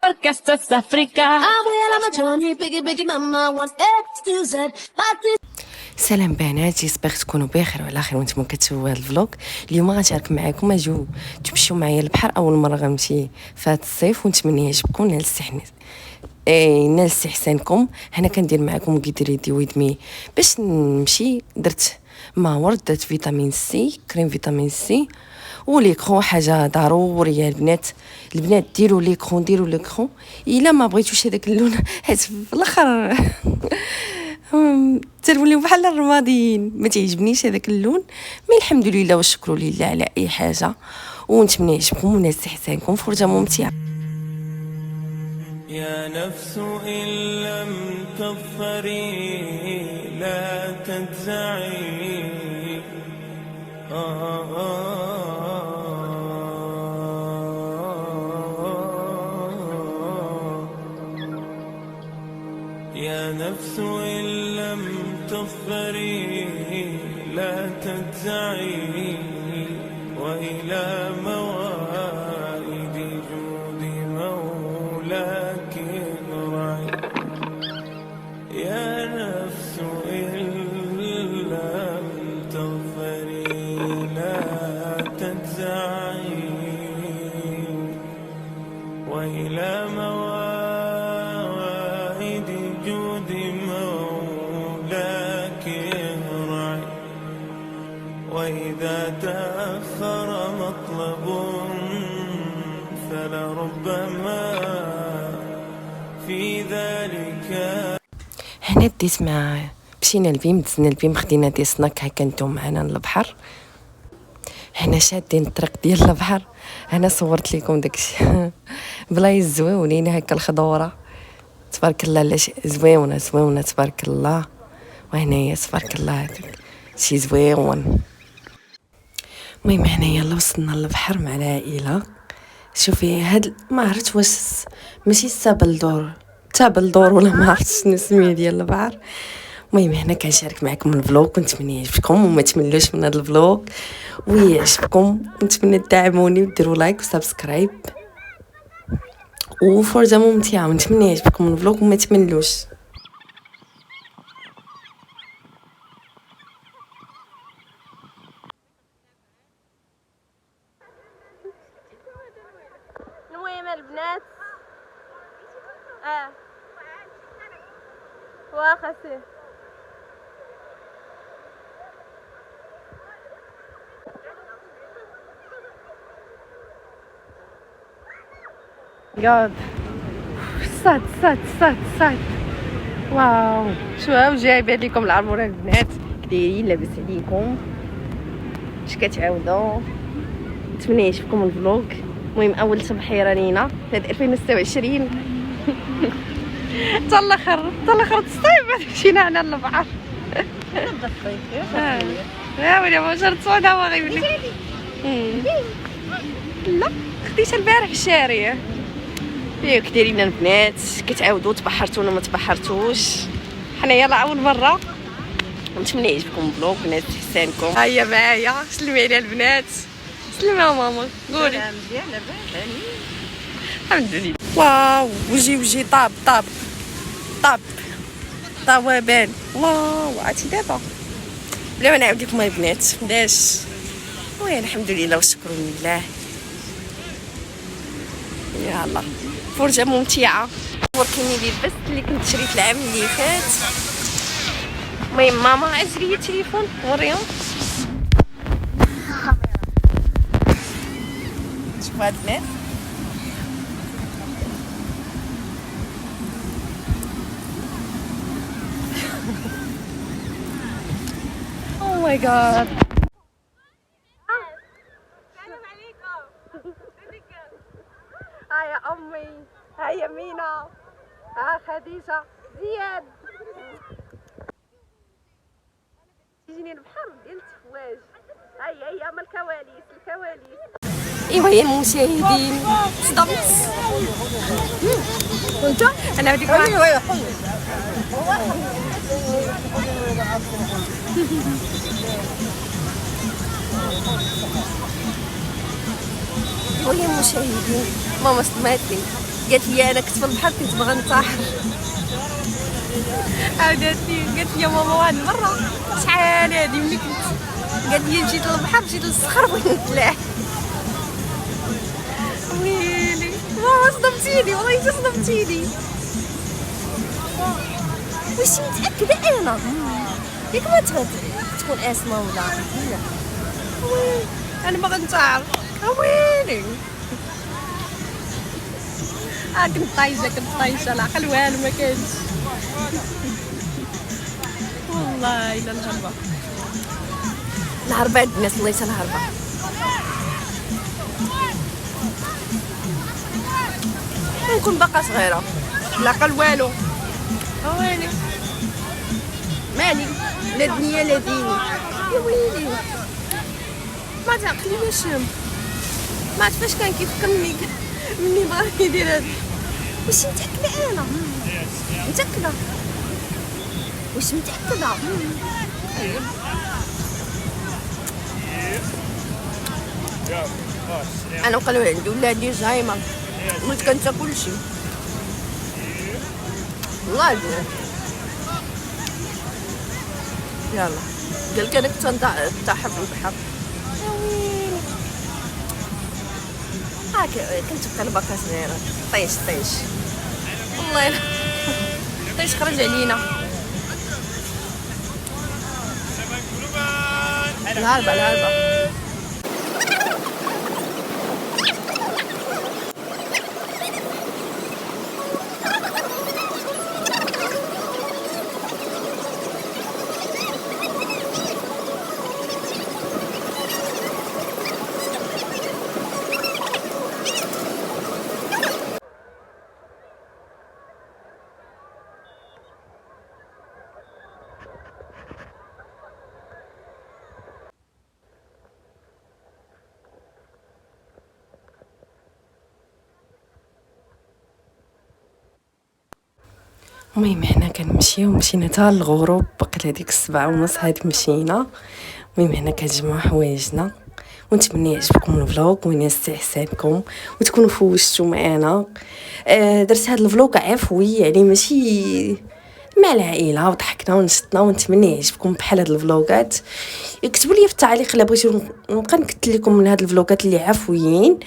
Porque esto es África. سلام بنات، جيسبر تكونوا بخير وعلى خير وانتم كتشوفوا هذا الفلوق. اليوم غنشارك معكم اجيو تمشيو معايا للبحر. اول مره غنمشي في هذا الصيف ونتمنى يعجبكم. نال استحسانكم. هنا كندير معكم كيدريدي ويدمي باش نمشي. درت ماور، درت فيتامين سي، كريم فيتامين سي وليكرون، حاجه ضروريه البنات ديروا ليكرون الا ما بغيتوش هذاك اللون في الاخر توليو بحال الرماديين. ما تعجبنيش هذاك اللون، مي الحمد لله والشكر لله على اي حاجه، ونتمنى يعجبكم ونال استحسانكم. فرجه ممتعه. يا نفس إن لم تظفري لا تجزعي. يا نفس إن لم تظفري لا تجزعي، وإلى موائد جود مولاك ارعي. يا نفس إن لم تظفري لا تجزعي، وإلى موائد جود مولاك ارعي. وإذا تأخر مطلب فلربما في ذلك. هنا ديت مشينا لبيم، دزنا لبيم، خدينا دي سناك هكا ندو معنا للبحر. هنا شادين الطريق ديال البحر. هنا صورت لكم داكشي بلايص زويونين هكا، الخضوره تبارك الله، لا زويونه تبارك الله. وهنايا تبارك الله شي زويون. المهم هنايا يلا وصلنا للبحر مع العائله. شوفي هاد ما عرفت واش ماشي تابل دور ولا ما عرفتش شنو السميه ديال البحر. المهم هنا كنشارك معكم الفلوق، ونتمنى يعجبكم وما تملوش من هذا الفلوق ويعجبكم. نتمنى تدعموني وديروا لايك وسبسكرايب وفرجه ممتعه، ونتمنى يعجبكم الفلوق وما تملوش. المهم البنات واخا سير God صاد واو. شو هاو جايبه لكم العربوره البنات كدايرين لاباس عليكم، اش كتعاودوا. نتمنى يعجبكم الفلوق. المهم اول تبحيره لينا في 2026 حتى الاخر الصيف مشينا هنا للبحر. ولا ما جرت صودا ما غيولي. لا خديتها البارح في الشارع. ياك دايرين البنات كتعاودوا تبحرتوا ولا ما تبحرتوش؟ حنايا لا اول مره، ونتمنى يعجبكم الفلوق ونال استحسانكم. هيا معايا سلمي على البنات. سلمي يا ماما قولي. مزيان لاباس الحمد لله. واو وجهي طاب طوابان. واو عرفتي دابا بلا ما نعاود لكم البنات داش. وي الحمد لله والشكر لله. يلا فرجه ممتعه. وركني لي البس اللي كنت شريت العام اللي فات. المهم ماما عز لي التليفون وريهم. شوفوا هاد البنات او ماي جاد. سلام عليكم. هيا امي، هيا مينا، خديجه، زياد. تجيني البحر ديال التفواج. هيا ما الكواليس. ايوا يا المشاهدين صدمت. وانت انا هذيك المهم يا المشاهدين ماما صدمتني. قالت لي انا كنت في البحر كنت باغا نطاحر. عاودتني قالت لي ماما واحد المره شحال هادي ملي كنت، قالت لي جيت للبحر جيت للصخر بغيت نتلاح. ويلي ماما صدمتيني والله صدمتيني. واش متاكده انا ياك ما تكون اسماء ولا لا؟ انا باغا نتعرف. ويلي كنت طايشه العقل والو ما كانش. والله الا الهربه عند الناس الله يسهل الهربه. نكون باقا صغيره العقل والو. ويلي مالي لا دنيا لا ديني. يا ويلي ما تعقليناش، ما عرفت فاش كان كيفكر مني بغا يدير هذا. واش متاكده انا متاكده؟ واش متاكده؟ انا وقالوا عندي ولادي زهايمر وليت كنسى كلشي والله العظيم. يلا قالك انا كنت نطاحر في البحر. كنت بقى باقا صغيره طيش والله طيش خرج علينا. الهربه المهم هنا كنمشيو مشينا حتى للغروب، بقيت هذيك 7:30 هادي مشينا. المهم هنا كنجمعوا حوايجنا، ونتمنى يعجبكم الفلوق وينال استحسانكم وتكونوا فوجتوا معنا. درت هذا الفلوق عفوي يعني ماشي مع العائله، وضحكنا ونشطنا، ونتمنى يعجبكم بحال هاد الفلوقات. اكتبوا لي في التعليق الا بغيتو نبقى نكتب لكم من هاد الفلوقات اللي عفويين.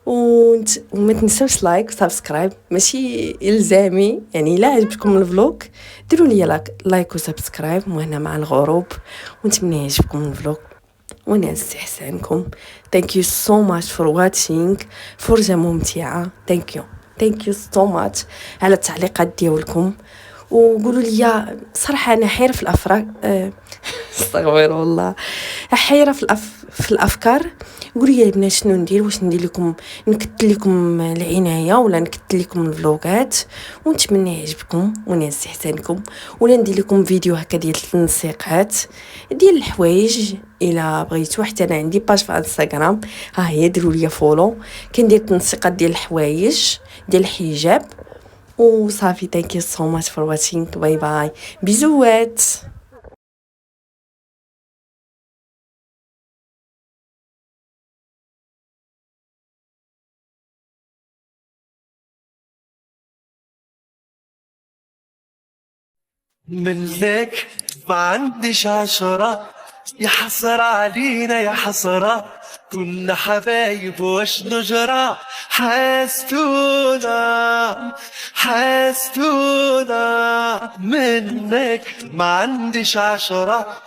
وما تنسوش لايك وسبسكرايب، ماشي الزامي يعني. الا عجبكم الفلوق ديروا لي لايك وسبسكرايب. وهنا مع الغروب، ونتمنى يعجبكم الفلوق ونال استحسانكم. thank you so much for watching. فرجة ممتعة. thank you so much على التعليقات ديالكم. وقولوا لي صراحه انا حيره في الافكار استغفر الله، حيره في الافكار. قولوا لي البنات شنو ندير، واش ندير لكم نكتل لكم العنايه ولا نكتل لكم الفلوقات. ونتمنى يعجبكم ونال استحسانكم، ولا ندير لكم فيديو هكا ديال التنسيقات ديال الحوايج الا بغيتو. حتى انا عندي باج في انستغرام، ها هي ديروا لي فولو، كندير تنسيقات ديال الحوايج ديال الحجاب وصافي. thank you so much for watching. باي باي بيزوات. منك ما عنديش عشرة، يا حسرة علينا يا حسرة، كنا حبايب واش نجرى، حاستونا منك ما عنديش عشرة،